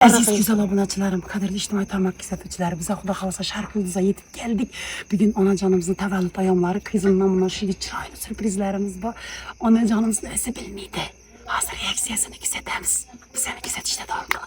Aziz güzel abunacılarım, kadirli içtimai tarmak izleyicileri, bize Xuda kalasa şarkımıza yetip geldik. Bugün ana canımızın təvəllüd ayamları, kızından buna şimdi çıraylı sürprizlerimiz var. Ana canımız neyse bilmiydi. Hazır reaksiyasını güzetemiz. Bu seni güzet işte dalga.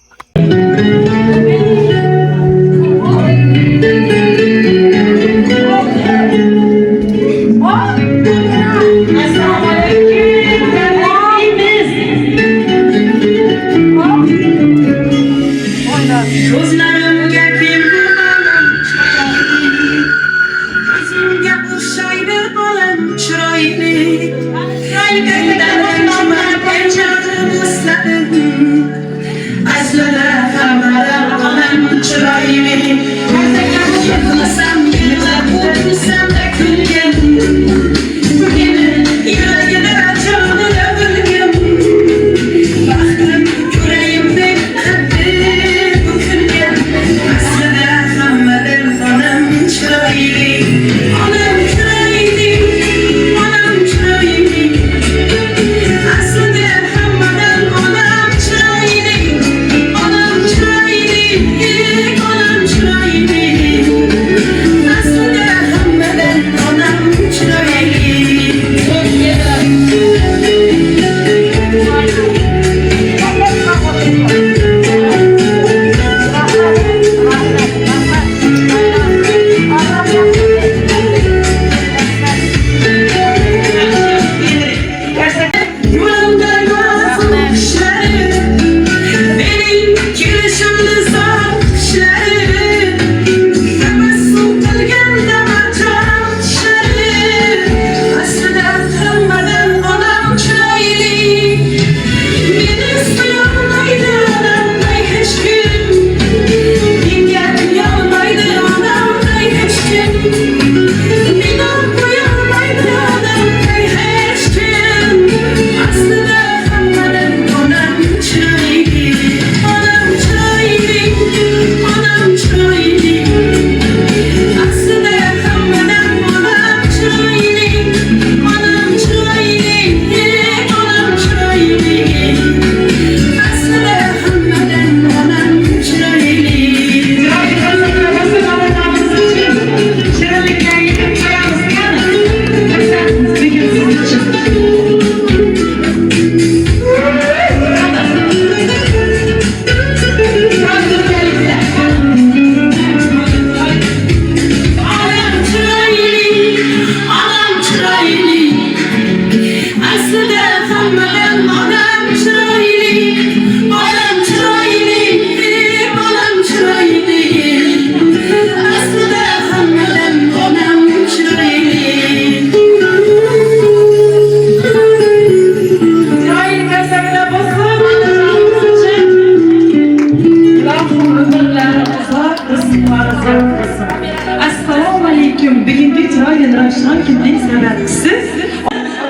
Assalamu alaikum. Bugünkü Tiraydın Raşlan kimliğin sebepçisi.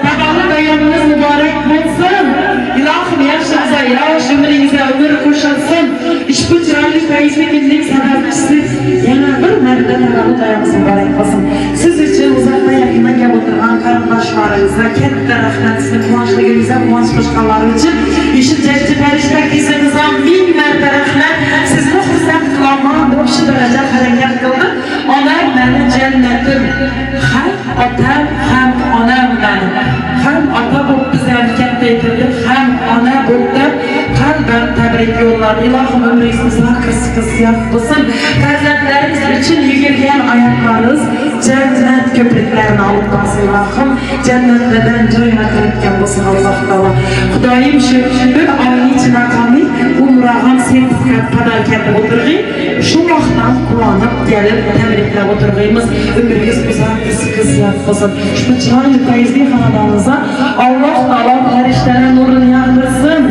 Təvəllüd ayamınız mübarək olsun. İlahım yaşınıza, yaş ömrünüze ömür koşulsun. Bu çıraylı feyizli kimliğin sebepçisi. Yana bir mərdə təvəllüd ayamınız mübarək olsun. Siz için uzakta yakına gəlib oturğan qarındaşlarınıza, kəndə rəxmətlisini, kuvançlı gününüzə, kuvanç qoşqanları için işin cəhdi pərişdə qizimizə min mərdə rəxmət. Sizin xüzət qılaman, doğuşu dərəcə hərəkət qıldı. Onlar mənim cənnetim. Həm atam, həm anam mənim. Həm ata bu biz hərəkət etildi, həm ana buldu. Kalben tebrik yollar. İlahım ömrünüzü kıs yapmasın. Fərzəndləriniz için yürüyen ayaklarınız cennet köprüklerini alıp kalsın İlahım. Cennetlerden joy hatırlatken olsun Allah Teala. Xudayım şu bir ayı için akamı umrağım sertifikat padarken oturğu. Şu vaxtdan kullanıp gelip tebrikle oturğuyumuz. Ömrünüz kıs yapmasın. Şu çaylı feyizli hanadanıza Allah Teala perişlere nurunu yaktırsın.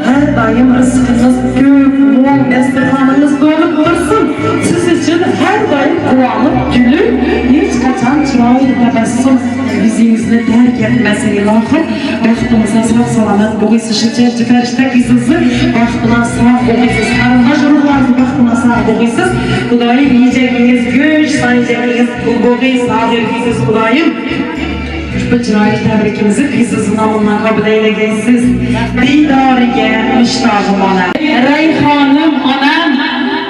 Her daim rızkınız gök, mol, destekhanınız dolup dursun. Siz için her daim kullanıp gülüp hiç kaçan çıraylı tebessüm yüzünüzü terk etmesin İlahım. Bəxtimize sağ salamet boğuysiz şirketçi ferişte kızınızı bəxtına sağ boğuysiz. Karındaş ruhlarınızı bəxtına sağ boğuysiz. Kudayım yiyeceğiniz güç, sayacağınız boğuy sağ vergisiz Kudayım. Bu chiroyli tabrikimizni qiziz nomidan qabul aylagaysiz. Diydoriga mushtog'im onam. Rayhonim onam,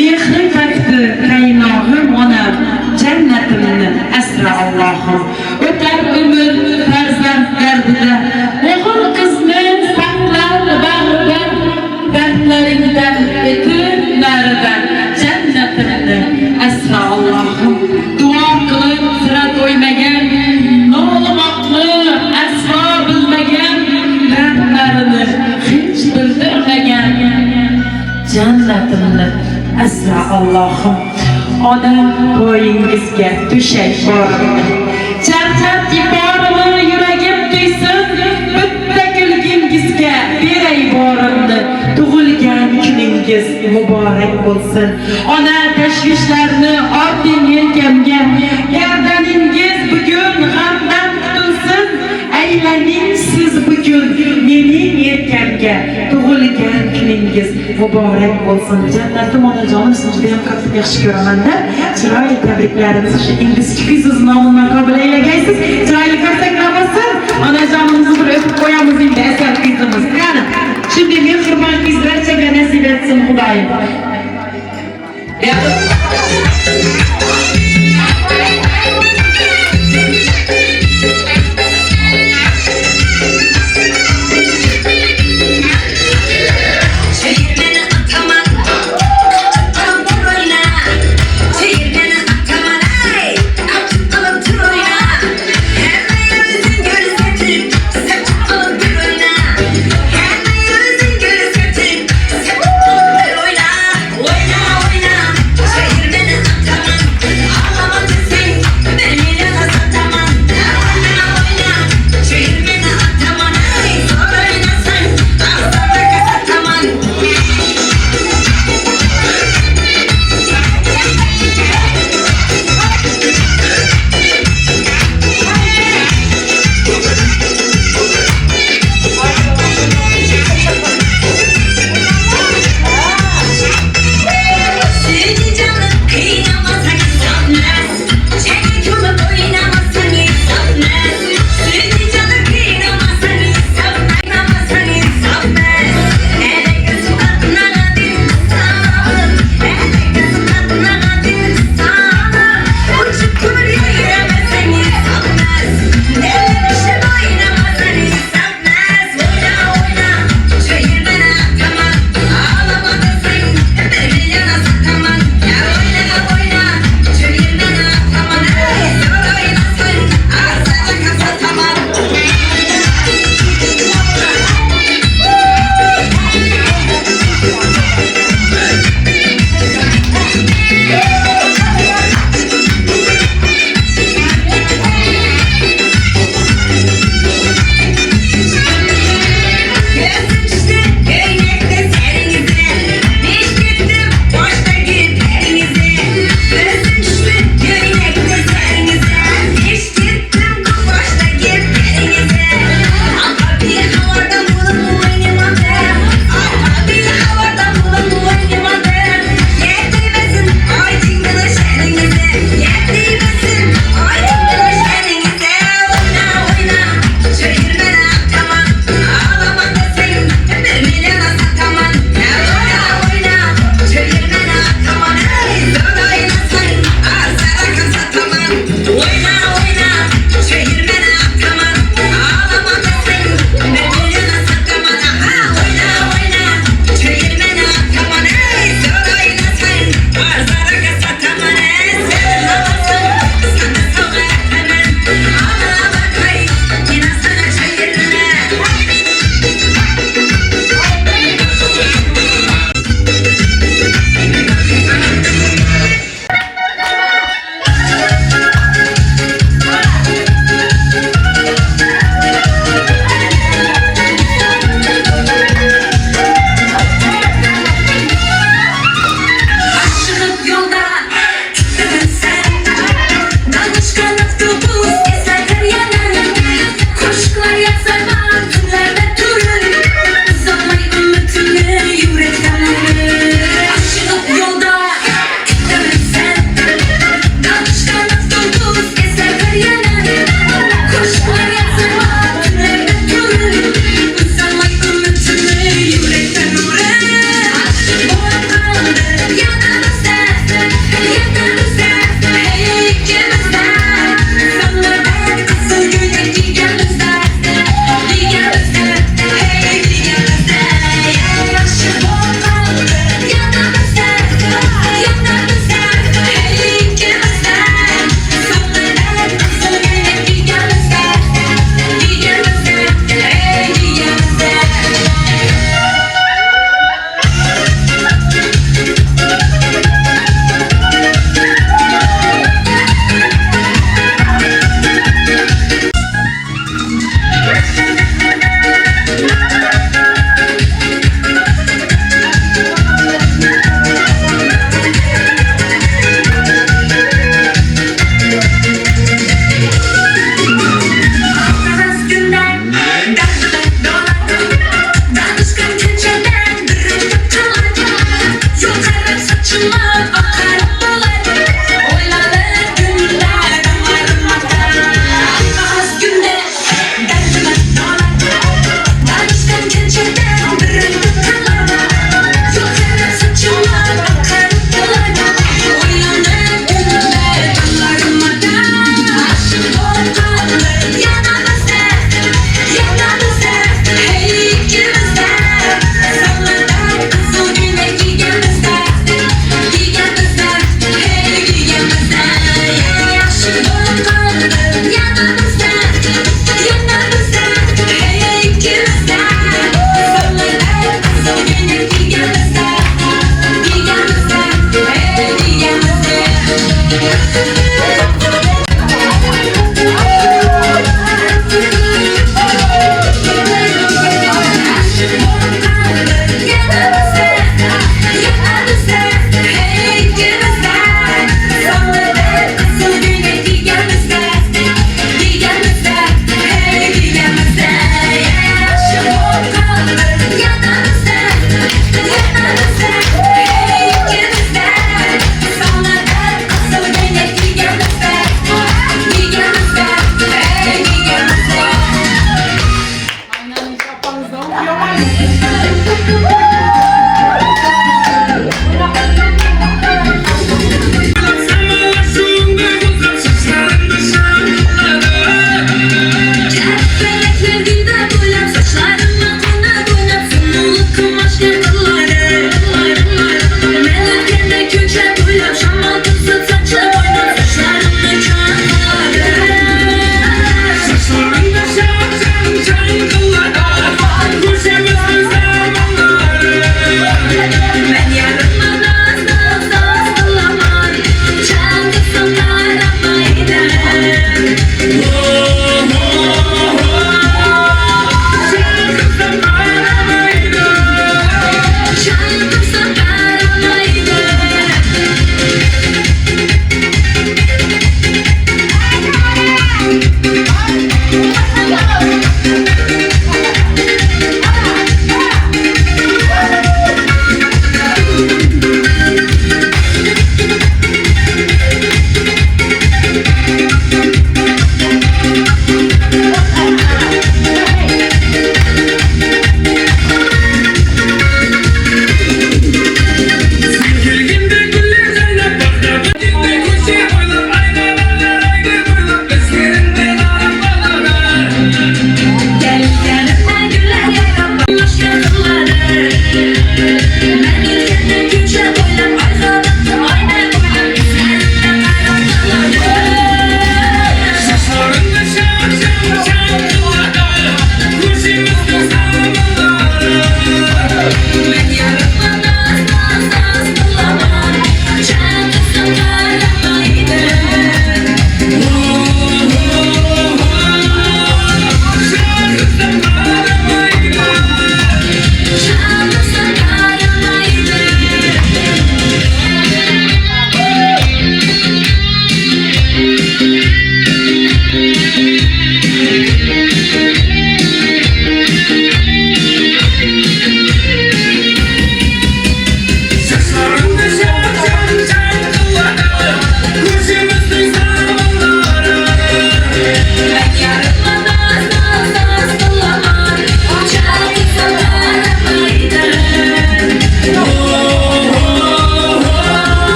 mehri fakti qaynog'im onam. Jannatimni asra Allohim. O'tar umr farzand dardida, o'g'il qizni saqlar bag'rida, dardlaringdan etinlaridan jannatimni asra Allohim. Duo qilib sira to'ymagan, no'limoqli asro bilmagan, dardlarini hech bildirmagan jannatimni asra Allohim. Odam bo'yingizga to'shak bormi? Charchab yubormi yuragim tuysin? Bitta kulgingizga beray borimni. Tug'ilgan kuningiz muborak bo'lsin. Ona tashvishlarni orting yelkamga. Gardaningiz bugun g'amdan qutulsin. Aylaning siz bugun mening yelkamga. Tug'ilgan kuningiz muborak bo'lsin. Jannatim onajonim, sizni juda ham qattiq yaxshi ko'raman-da. Chiroyli tabriklarimizni shu inglizcha qiziz nomidan qabul aylagaysiz. Chiroyli qarsaklar bo'lsin. Onajonimizni bir o'pib qo'yamiz endi asal qizimiz. Qani, shunday mehribon qiz barchaga nasib etsin Xudoyim. saçımdan akar dolar. Oynanır günler damarımda. Az günde derdime dolar. Danıştan gerçekten bıraktı kalan. Yok evet saçımdan akar dolar. Oynanır günler damarımda. Aşık olmalı yanımızda. Yanımızda hey ikimizde. Sonunda kızıl güne giygemizde. Giygemizde.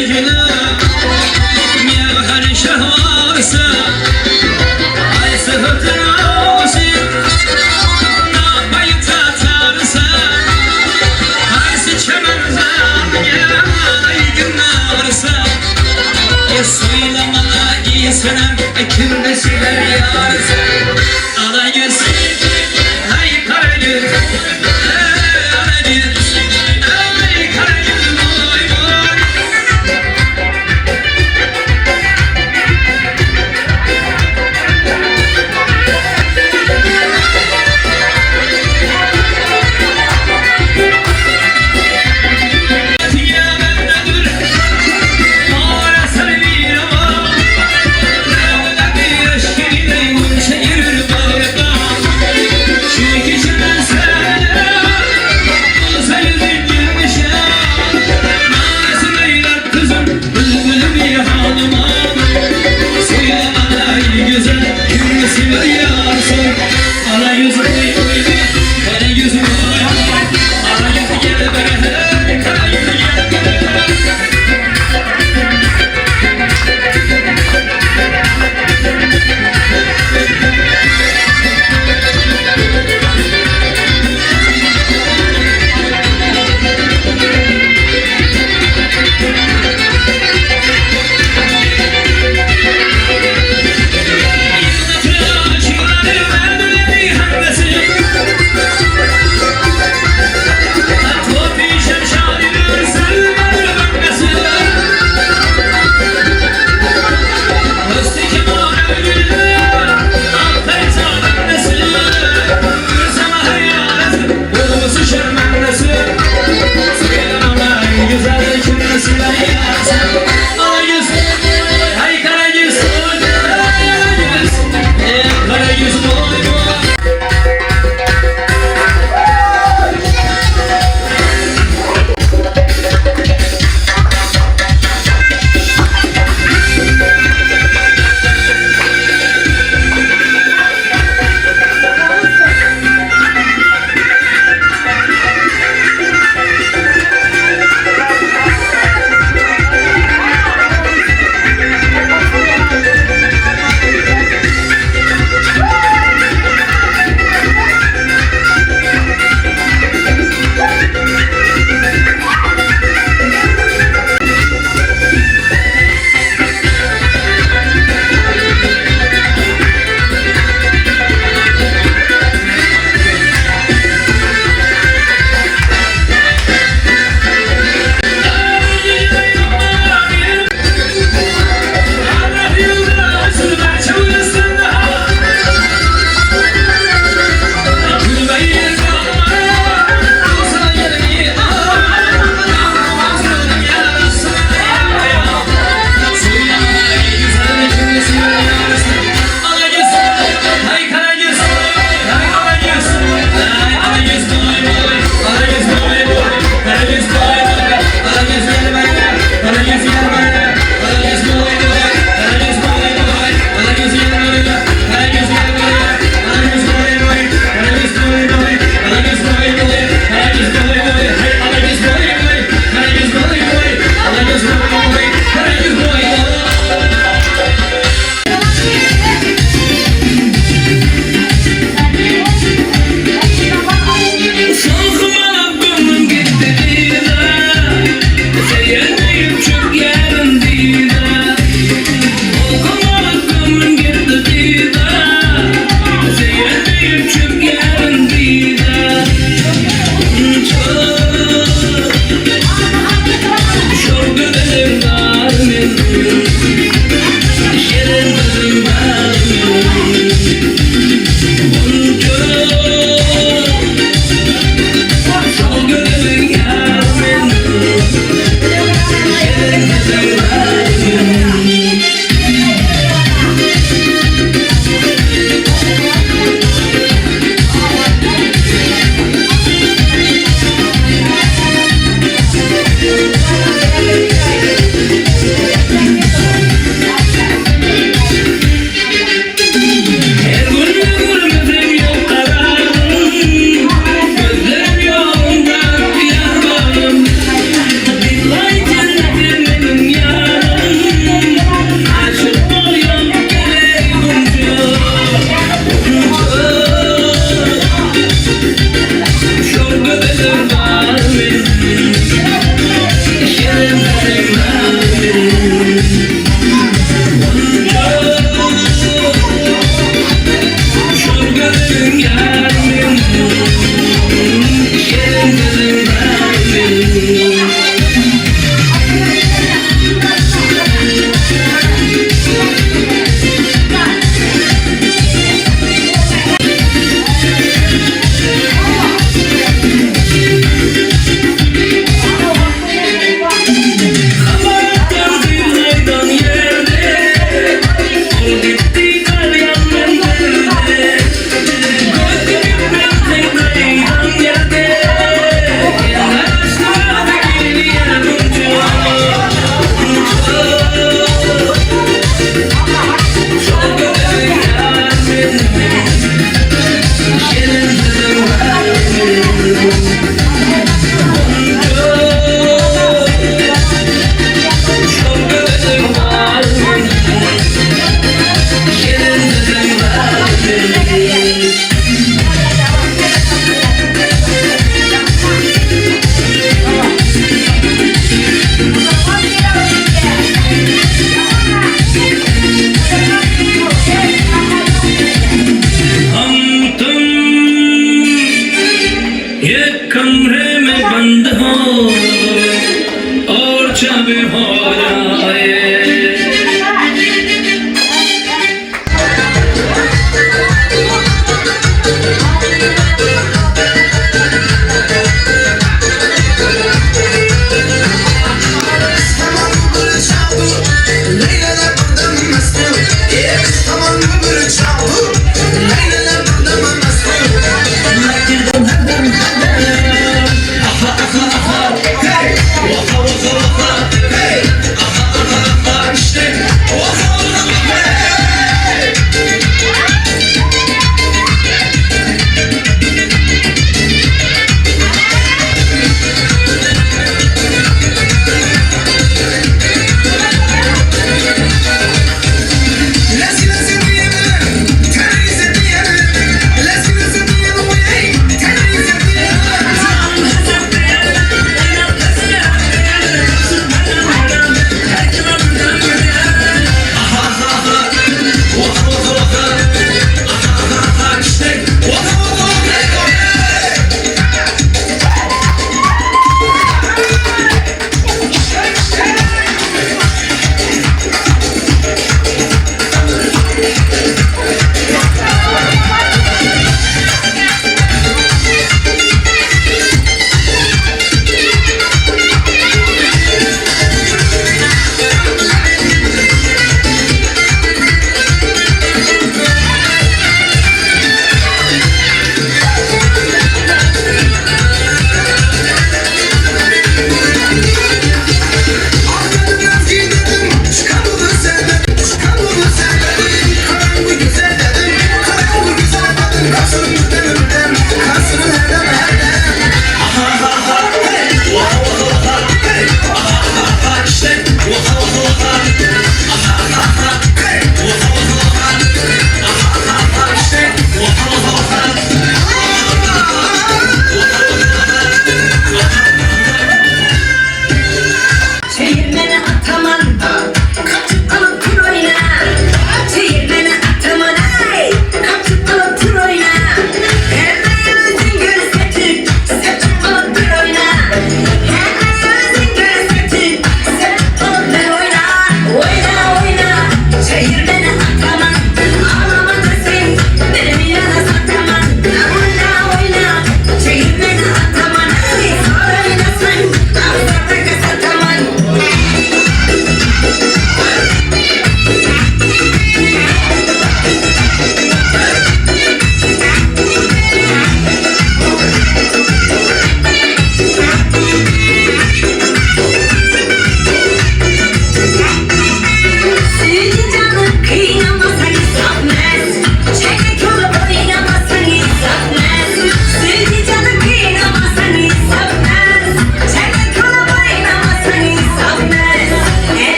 günüm Mevher şahvarsa Aysa hıtırası Napayı tatarsa Aysa çemerzan Ay günlersa Ya soylamana giysenem Kimde siler yarsa Ala yüz Hay karagül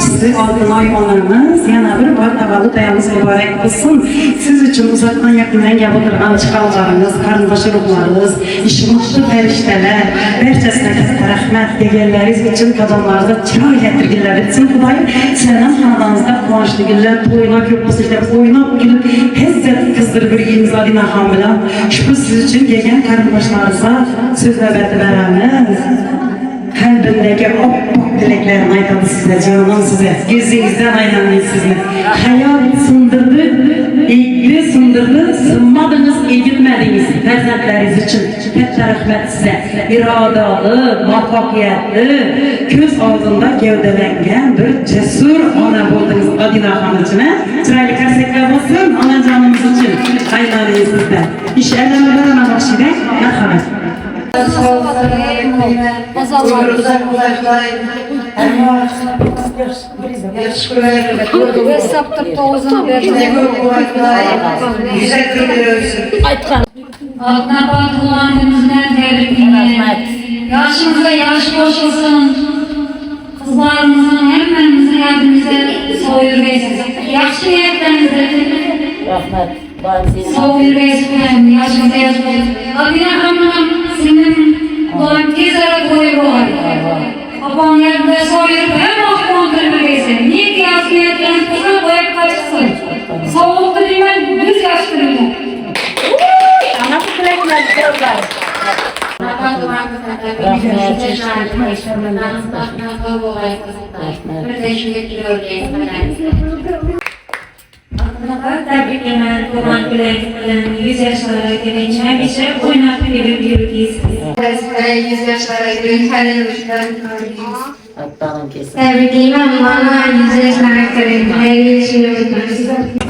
Sizi Altınay onamız, yana bir bor tavallud ayağınız mübarek olsun. Siz için uzaktan yakından gelip oturgan çıkallarınız, karınbaşı ruhlarınız, işimlikli ferişteler, berçesine katta rahmet degenleriz için kadınlarda çırar getirgiler için Kudayım senem hanadanızda kuvançlı güller, toyuna köprüsü işler, oynap gülüp hezzet kızdır bir imza dina hamile. Şu siz için gegen karınbaşlarınıza söz nöbeti veremiz. Kalbimdeki oppak dileklerini aytadı size, canım size. Yüzünüzden aylanmayın sizinle. Hayat sındırdı, eğitti sındırdı, sınmadınız, eğitmediniz ferzentleriniz için. Katta rahmet size. İradalı, muvaffakiyetli, göz ağzında gevdelengen bir cesur ana buldunuz Adina Hanım için. Çıraylı karsekler olsun, ana canımız için. Aylanmayın sizden. İş ellerine veremem başlayın. Merhamet. Altına bakılan günümüzden tebrikler. Yaşımıza yaş koşulsun. Kızlarımızın hepimizin hepimize soyur versin. Yaxşı niyetlerinize soyur versin. Yaşımıza yaş koşulsun. Adina Hanım senin olan tez ara koyu var. Babam yerde soyur hem akban kırmı versin. Niye ki yaş niyetleriniz kızına koyup kaçırsın. Soğuktu bilmem düz yaştırılır. Tebrikler, Kurban Güler'in 100 yaşlara gelince bir şey oynatı gibi bir giysi. 100 yaşlara girince tebrikler, bana 100 yaşlara girince hayırlı işler bitmez.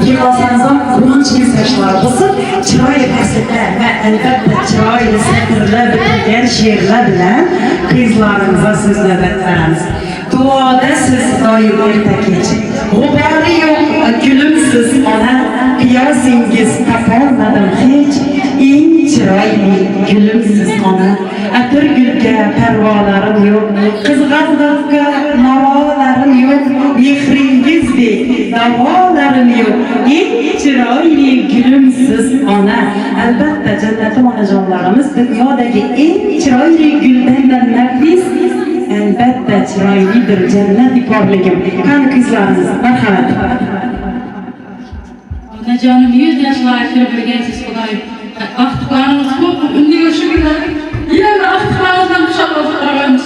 Yıkılsanızdan kıvanç mesajlar basıp çıraylı kasıtlar ve elbette çıraylı satırlar bitirgen şiirler bilen kızlarımıza söz nöbet veremiz. Duada siz daim orta geçin. Gubari yok gülümsüz ona kıyasingiz tapolmadım hiç. En çıraylı gülümsüz ona atır gülge pervalarım yok. Kızgazlıkka navalarım yok. Mihringizdi davalarım yok. En çıraylı gülümsüz ona. Elbette cennetim anacanlarımız dünyadaki en çıraylı gülden de nefis. Elbette çıraylıdır cennet iparligim. Kan kızlarınız, merhamet. Ana canım 100 yaşlar bir gençsiz Kudayım. Ahtıklarınız çok ünlü görüşürler. Yine de ahtıklarınızdan kuşaklaştırıyoruz.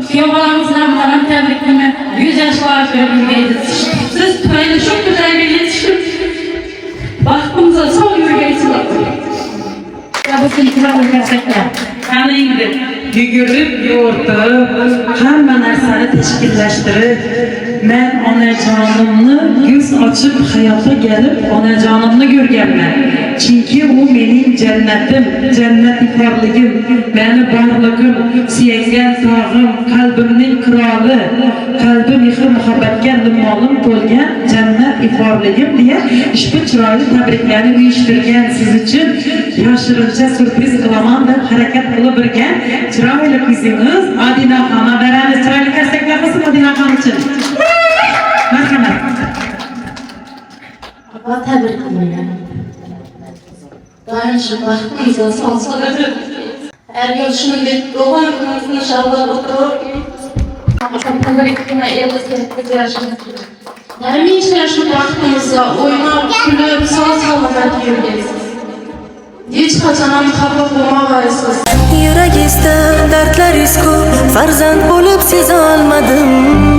Fiyobalarımızdan bunların tebrikleme 100 yaşlar bir gençsiz. Siz tüfeyle çok güzel bir yetişim. Baktığımıza son bir gençsiz oldu. Ya bu sintiler gerçekten. Kanıydı. Yügürüp yoğurtup, hamma narsani teşkilleştirip, ben onacanımni göz açıp hayata gelip onacanımni görgenman. Çünkü o benim cennetim, cennet ifarligim, beni barligim, suygan tog'im, kalbimning kralı, kalbi mehr muhabbatga limonlim to'lgan cennet ifarligim diye ushbu chiroyli tabriklarni uyushtirgan siz uchun yoshirincha surpriz qilaman deb harakat qilib birgan chiroyli qizingiz Adina Xonga beramiz. Chiroyli qarsaklar bo'lsin Adina Xon uchun. Marhamat. Allah tebrik ederim. Daha şu baktığınızda sonsuzadır. Her yıl şunu bir doğum gününüzü inşallah oturur. Kapatımda ikine evlilik yaşınız. Her bir işler şu baktığınızda oynayıp, gülüp, sağ sağlamak yürüyeceksiniz. Hiç kaçanan kapı bulmamayısınız. Yuragizda dardlaringiz ko'p, farzand bo'lib seza olmadim.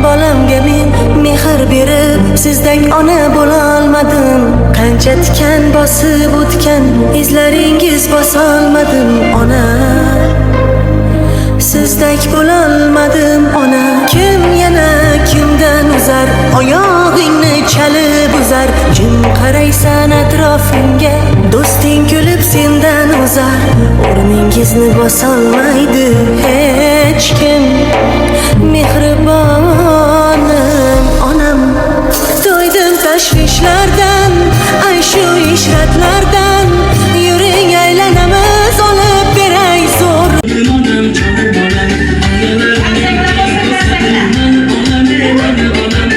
Bolamga men mehr berib, sizdek ona bo'la olmadim. Qancha tikan bosib o'tgan, izlaringiz bosolmadim ona. Sizdek bo'la olmadim ona. Kim yana kimdan uzar, oyog'ingni chalib uzar. Jim qaraysan atrofingga, do'sting kulib sendan uzar. O'rningizni bosolmaydi hech kim. Mehribonim onam, to'ydim tashvishlardan, ay shu ishratlardan. Yuring aylanamiz, olib beray zo'r. Onam canım onam, yalarım, onam, onam, onam,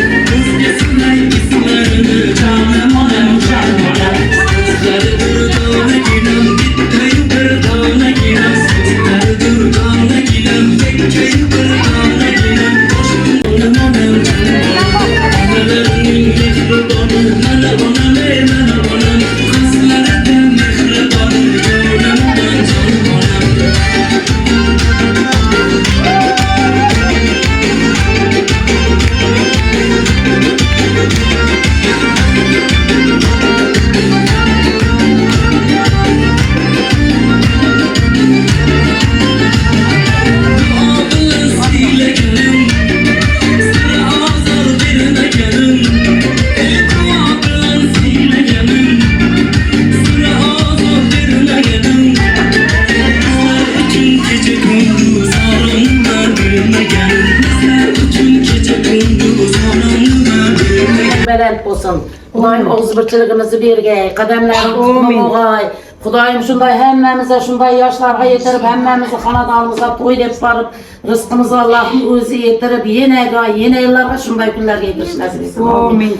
Belant olsun. Kudayım og'zbirchiligimizni bergay, qadamlarimizni o'g'ay. Kudayım şunday hemmemize şunday yaşlarga yetirip hemmemizi xonadonimizga to'y deb barib rizqimizni Allohning o'zi yetirib, yine yıllarga şunday kunlarga yetirish nasib etsin. Amin.